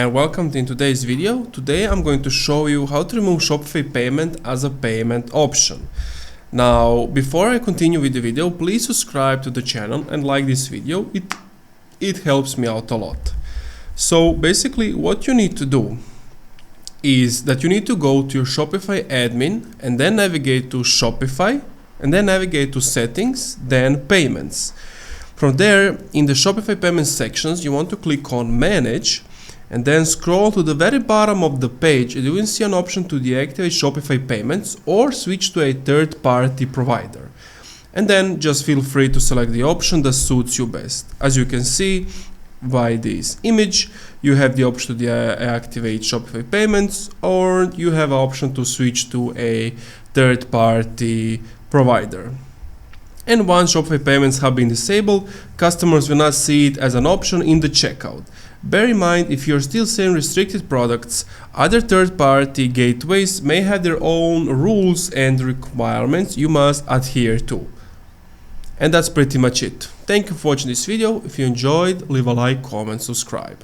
and welcome in today's video. Today I'm going to show you how to remove Shopify payment as a payment option. Now, before I continue with the video, please subscribe to the channel and like this video. It helps me out a lot. So basically what you need to do is that you need to go to your Shopify admin and then navigate to Shopify and then navigate to settings, then payments. From there, in the Shopify payments sections, you want to click on manage and then scroll to the very bottom of the page and you will see an option to deactivate Shopify payments or switch to a third-party provider. And then just feel free to select the option that suits you best. As you can see by this image, you have the option to deactivate Shopify payments, or you have an option to switch to a third-party provider. And once Shopify payments have been disabled, customers will not see it as an option in the checkout. Bear in mind, if you're still selling restricted products, other third-party gateways may have their own rules and requirements you must adhere to. And that's pretty much it. Thank you for watching this video. If you enjoyed, leave a like, comment, subscribe.